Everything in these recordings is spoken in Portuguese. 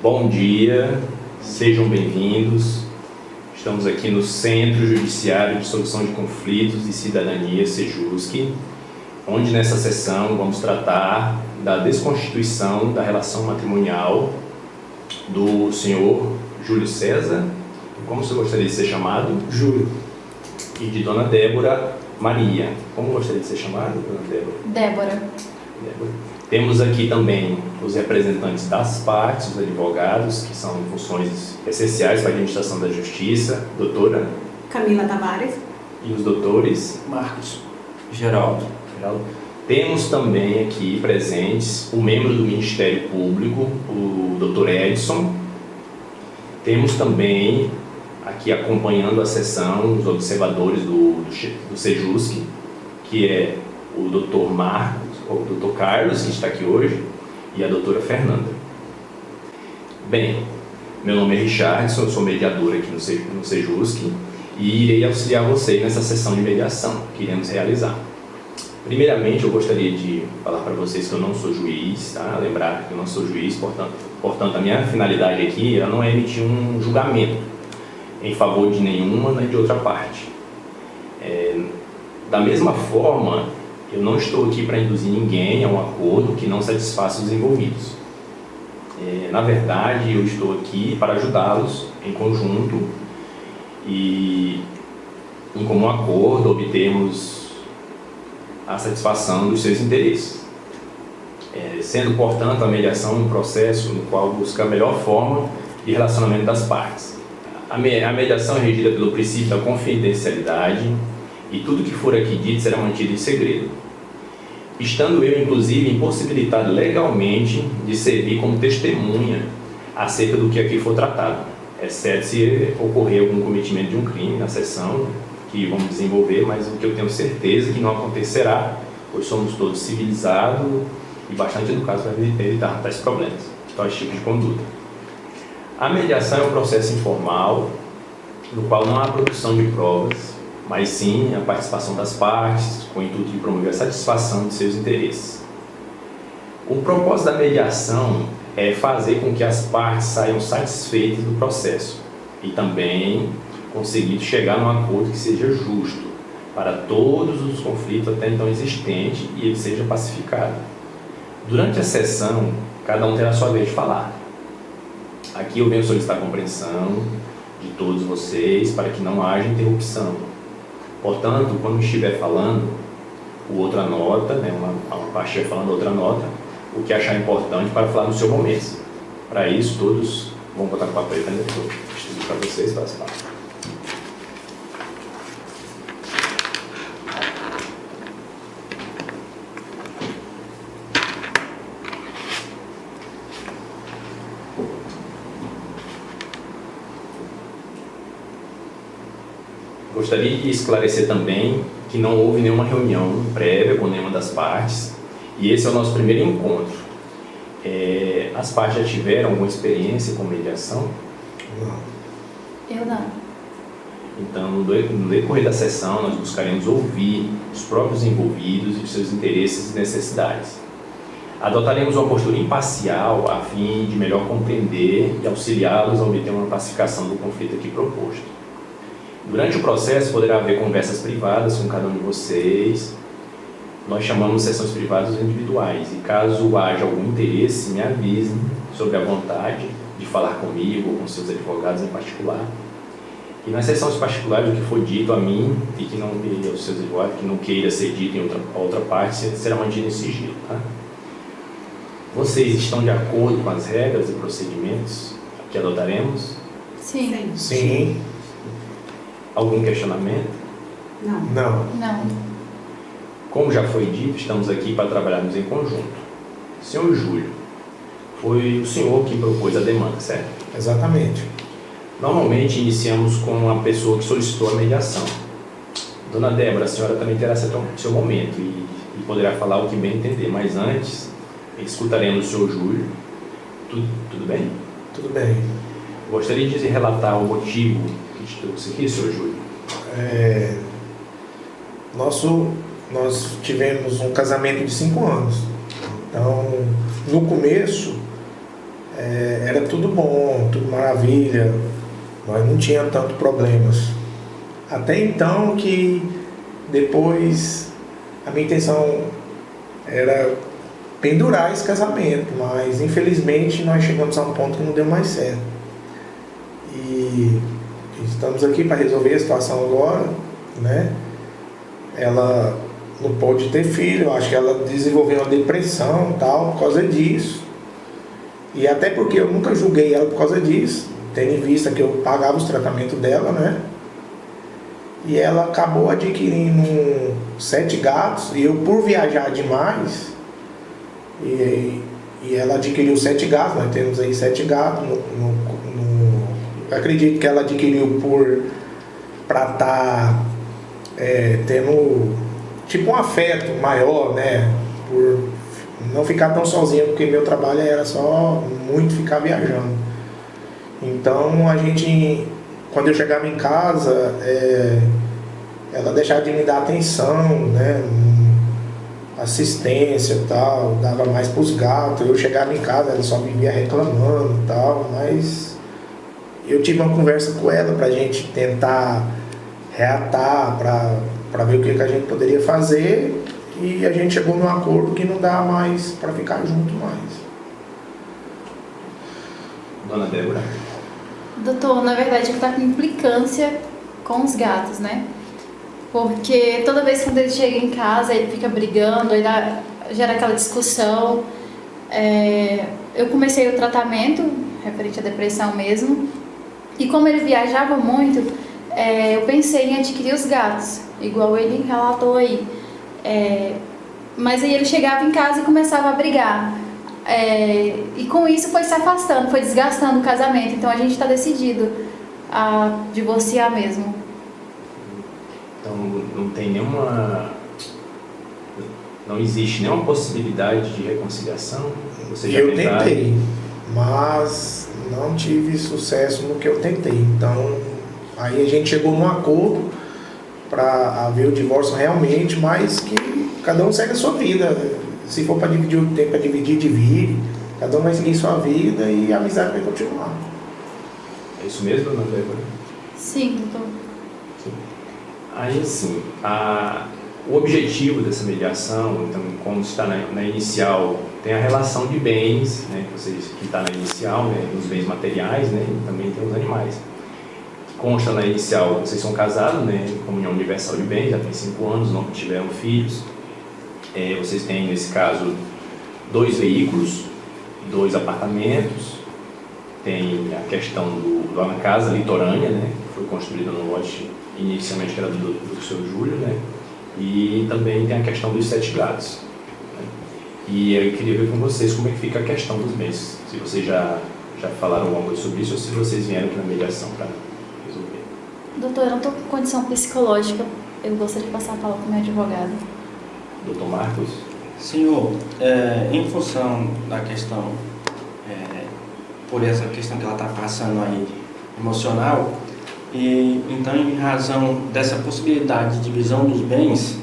Bom dia, sejam bem-vindos. Estamos aqui no Centro Judiciário de Solução de Conflitos e Cidadania, Sejusc, onde nessa sessão vamos tratar da desconstituição da relação matrimonial do senhor Júlio César, como você gostaria de ser chamado? Júlio. E de dona Débora Maria. Como gostaria de ser chamado, dona Débora? Débora. Temos aqui também os representantes das partes, os advogados, que são funções essenciais para a administração da justiça, doutora Camila Tavares e os doutores Marcos. Geraldo. Temos também aqui presentes o membro do Ministério Público, o doutor Edson. Temos também aqui acompanhando a sessão os observadores do Sejusc, que é o doutor Marcos, o doutor Carlos, que está aqui hoje, e a doutora Fernanda. Bem, meu nome é Richardson, eu sou mediador aqui no Sejusc e irei auxiliar vocês nessa sessão de mediação que iremos realizar. Primeiramente, eu gostaria de falar para vocês que eu não sou juiz, tá? Lembrar que eu não sou juiz, portanto, a minha finalidade aqui ela não é emitir um julgamento em favor de nenhuma nem de outra parte. Da mesma forma, eu não estou aqui para induzir ninguém a um acordo que não satisfaça os envolvidos. Na verdade, eu estou aqui para ajudá-los em conjunto e, em comum acordo, obtermos a satisfação dos seus interesses. Sendo, portanto, a mediação um processo no qual busca a melhor forma de relacionamento das partes. A mediação é regida pelo princípio da confidencialidade e tudo que for aqui dito será mantido em segredo, estando eu, inclusive, impossibilitado legalmente de servir como testemunha acerca do que aqui for tratado, exceto se ocorrer algum cometimento de um crime na sessão que vamos desenvolver, mas o que eu tenho certeza que não acontecerá, pois somos todos civilizados e bastante educados para evitar tais problemas, tais tipos de conduta. A mediação é um processo informal, no qual não há produção de provas, mas sim a participação das partes, com o intuito de promover a satisfação de seus interesses. O propósito da mediação é fazer com que as partes saiam satisfeitas do processo e também conseguir chegar num acordo que seja justo para todos os conflitos até então existentes e ele seja pacificado. Durante a sessão, cada um terá a sua vez de falar. Aqui eu venho solicitar a compreensão de todos vocês para que não haja interrupção. Portanto, quando estiver falando, o outro anota, uma parte vai falando, a outra anota, o que achar importante para falar no seu momento. Para isso, todos vão botar com papel e caneta, estudo para vocês participar. Gostaria de esclarecer também que não houve nenhuma reunião prévia com nenhuma das partes e esse é o nosso primeiro encontro. As partes já tiveram alguma experiência com mediação? Não. Eu não. Então, no decorrer da sessão, nós buscaremos ouvir os próprios envolvidos e os seus interesses e necessidades. Adotaremos uma postura imparcial a fim de melhor compreender e auxiliá-los a obter uma pacificação do conflito aqui proposto. Durante o processo poderá haver conversas privadas com cada um de vocês. Nós chamamos de sessões privadas individuais e caso haja algum interesse, me avisem sobre a vontade de falar comigo ou com seus advogados em particular. E nas sessões particulares, o que for dito a mim e que não aos seus advogados, que não queira ser dito em outra parte, será mantido em sigilo. Tá? Vocês estão de acordo com as regras e procedimentos que adotaremos? Sim. Sim. Algum questionamento? Não. Não. Não. Como já foi dito, estamos aqui para trabalharmos em conjunto. Senhor Júlio, foi o senhor que propôs a demanda, certo? Exatamente. Normalmente iniciamos com a pessoa que solicitou a mediação. Dona Débora, a senhora também terá seu momento e poderá falar o que bem entender, mas antes escutaremos o senhor Júlio. Tudo bem? Tudo bem. Gostaria de relatar o motivo que te trouxe aqui, senhor Júlio. Nós tivemos um casamento de 5 anos. Então, no começo, era tudo bom, tudo maravilha, nós não tinha tanto problemas. Até então que depois a minha intenção era pendurar esse casamento, mas infelizmente nós chegamos a um ponto que não deu mais certo. E estamos aqui para resolver a situação agora, né? Ela não pôde ter filho, eu acho que ela desenvolveu uma depressão e tal por causa disso. E até porque eu nunca julguei ela por causa disso, tendo em vista que eu pagava os tratamentos dela, né? E ela acabou adquirindo 7 gatos, e eu, por viajar demais, e ela adquiriu 7 gatos, nós temos aí 7 gatos. Eu acredito que ela adquiriu para estar tendo tipo um afeto maior, né? Por não ficar tão sozinha, porque meu trabalho era só muito ficar viajando. Então a gente, quando eu chegava em casa, ela deixava de me dar atenção, né? Assistência e tal, dava mais para os gatos. Eu chegava em casa, ela só vivia reclamando e tal, mas eu tive uma conversa com ela para a gente tentar reatar, para ver o que a gente poderia fazer, e a gente chegou num acordo que não dá mais para ficar junto mais. Dona Débora. Doutor, na verdade ele está com implicância com os gatos, né? Porque toda vez quando ele chega em casa, ele fica brigando, aí gera aquela discussão. Eu comecei o tratamento, referente à depressão mesmo, e como ele viajava muito, eu pensei em adquirir os gatos, igual ele relatou aí. Mas aí ele chegava em casa e começava a brigar. E com isso foi se afastando, foi desgastando o casamento. Então a gente está decidido a divorciar mesmo. Então não tem nenhuma... Não existe nenhuma possibilidade de reconciliação? Você já eu tentei, mas não tive sucesso no que eu tentei. Então aí a gente chegou num acordo para haver o divórcio realmente, mas que cada um segue a sua vida. Se for para dividir o tempo, para dividir, divide. Cada um vai seguir sua vida e a amizade vai continuar. É isso mesmo, dona Débora? Sim, doutor. Sim. Aí, assim, o objetivo dessa mediação, então, como está na inicial, tem a relação de bens, né, que está na inicial, né, os bens materiais, né, e também tem os animais. Consta na inicial, vocês são casados, né, comunhão universal de bens, já tem 5 anos, não tiveram filhos. Vocês têm, nesse caso, 2 veículos, 2 apartamentos, tem a questão de uma casa litorânea, né, que foi construída no lote inicialmente que era do seu Júlio, né, e também tem a questão dos 7 gatos. Né, e eu queria ver com vocês como é que fica a questão dos bens, se vocês já falaram alguma coisa sobre isso ou se vocês vieram aqui na mediação para resolver. Doutor, eu não estou com condição psicológica, eu gostaria de passar a palavra para o meu advogado. Doutor Marcos? Senhor, em função da questão, por essa questão que ela está passando aí, emocional, e então em razão dessa possibilidade de divisão dos bens,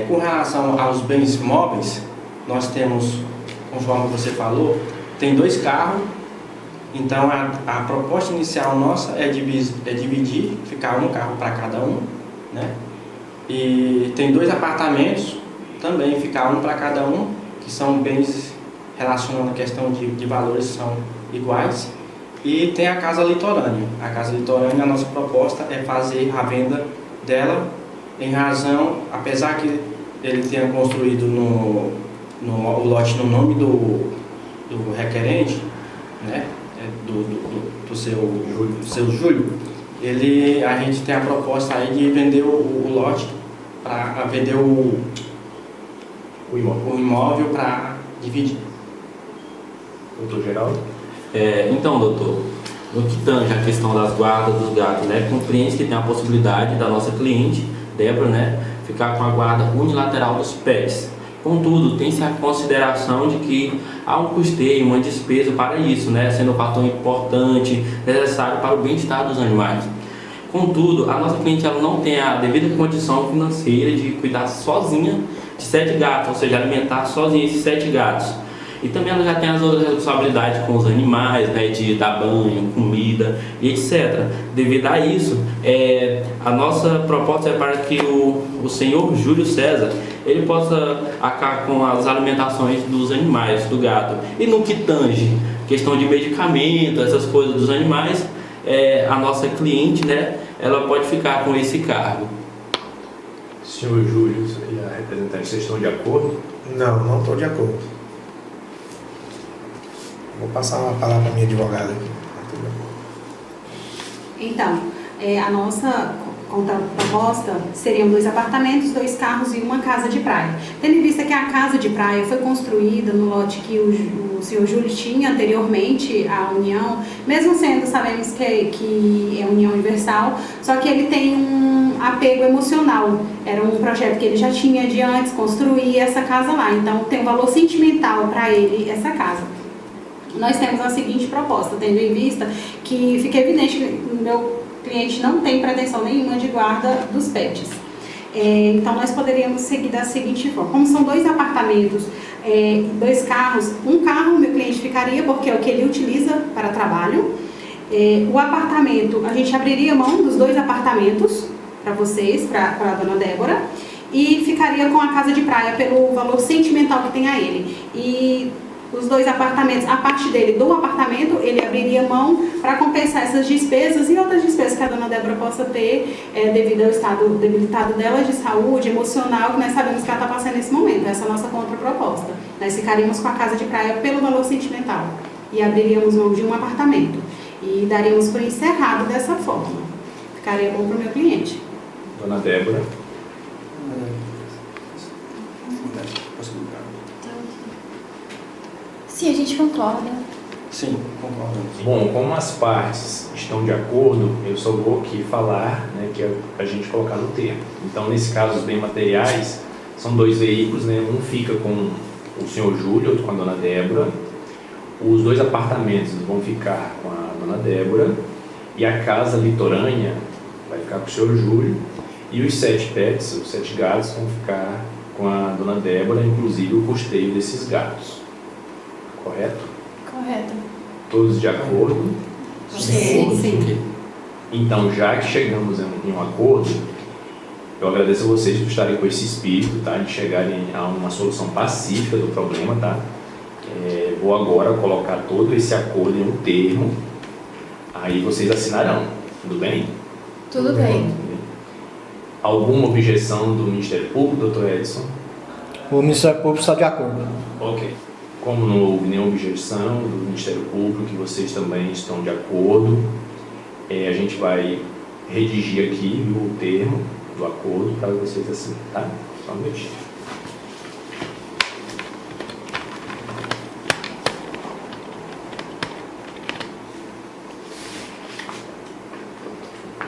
com relação aos bens móveis, nós temos, conforme você falou, tem 2 carros, então a proposta inicial nossa é dividir, ficar um carro para cada um, né? E tem 2 apartamentos, também ficar um para cada um, que são bens relacionando a questão de valores são iguais. E tem a casa litorânea. A casa litorânea, a nossa proposta é fazer a venda dela em razão, apesar que ele tenha construído o lote no nome do requerente, né, do seu Júlio, a gente tem a proposta aí de vender o lote, para vender o imóvel para dividir. Doutor Geraldo? Então, doutor, no que tange a questão das guardas dos gatos, né, compreende que tem a possibilidade da nossa cliente, Débora, né, ficar com a guarda unilateral dos pets. Contudo, tem-se a consideração de que há um custeio, uma despesa para isso, né, sendo um fator importante, necessário para o bem-estar dos animais. Contudo, a nossa cliente ela não tem a devida condição financeira de cuidar sozinha de 7 gatos, ou seja, alimentar sozinha esses 7 gatos. E também ela já tem as outras responsabilidades com os animais, né, de dar banho, comida e etc. Devido a isso, a nossa proposta é para que o senhor Júlio César ele possa acabar com as alimentações dos animais, do gato. E no que tange questão de medicamento, essas coisas dos animais, a nossa cliente, né, ela pode ficar com esse cargo. Senhor Júlio e a representante, vocês estão de acordo? Não estou de acordo. Vou passar uma palavra para minha advogada aqui. Não estou de acordo. Então, a nossa contraproposta seriam 2 apartamentos, 2 carros e uma casa de praia. Tendo em vista que a casa de praia foi construída no lote que o senhor Júlio tinha anteriormente à União, mesmo sendo, sabemos que é União Universal, só que ele tem um apego emocional. Era um projeto que ele já tinha de antes, construir essa casa lá. Então, tem um valor sentimental para ele essa casa. Nós temos a seguinte proposta, tendo em vista que fica evidente que o meu cliente não tem pretensão nenhuma de guarda dos pets. Então, nós poderíamos seguir da seguinte forma. Como são 2 apartamentos, 2 carros, um carro o meu cliente ficaria porque é o que ele utiliza para trabalho. O apartamento, a gente abriria mão dos 2 apartamentos para vocês, para a dona Débora, e ficaria com a casa de praia pelo valor sentimental que tem a ele. E os 2 apartamentos, a parte dele do apartamento, ele abriria mão para compensar essas despesas e outras despesas que a dona Débora possa ter devido ao estado debilitado dela de saúde, emocional, que nós sabemos que ela está passando nesse momento. Essa é a nossa contraproposta. Nós ficaríamos com a casa de praia pelo valor sentimental e abriríamos mão de um apartamento e daríamos por encerrado dessa forma. Ficaria bom para o meu cliente. Dona Débora. Sim, a gente concorda. Sim, concordo. Bom, como as partes estão de acordo, eu só vou aqui falar, né, que é para a gente colocar no termo. Então, nesse caso, os bens materiais são 2 veículos, né, um fica com o senhor Júlio, outro com a dona Débora. Os 2 apartamentos vão ficar com a dona Débora e a casa litorânea vai ficar com o senhor Júlio e os 7 pets, os 7 gatos vão ficar com a dona Débora, inclusive o custeio desses gatos. Correto? Correto. Todos de acordo? Sim. Então, já que chegamos em um acordo, eu agradeço a vocês por estarem com esse espírito, tá? De chegarem a uma solução pacífica do problema, tá? Vou agora colocar todo esse acordo em um termo, aí vocês assinarão, tudo bem? Tudo bem. Alguma objeção do Ministério Público, doutor Edson? O Ministério Público está de acordo. Ok. Como não houve nenhuma objeção do Ministério Público, que vocês também estão de acordo, a gente vai redigir aqui o termo do acordo para vocês assinarem, tá? Só um minutinho.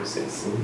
Você assina.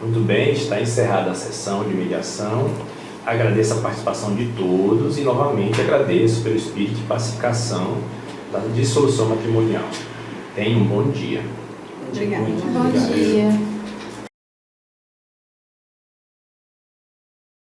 Muito bem, está encerrada a sessão de mediação. Agradeço a participação de todos e novamente agradeço pelo espírito de pacificação da dissolução matrimonial. Tenham um bom dia. Obrigada. Bom dia.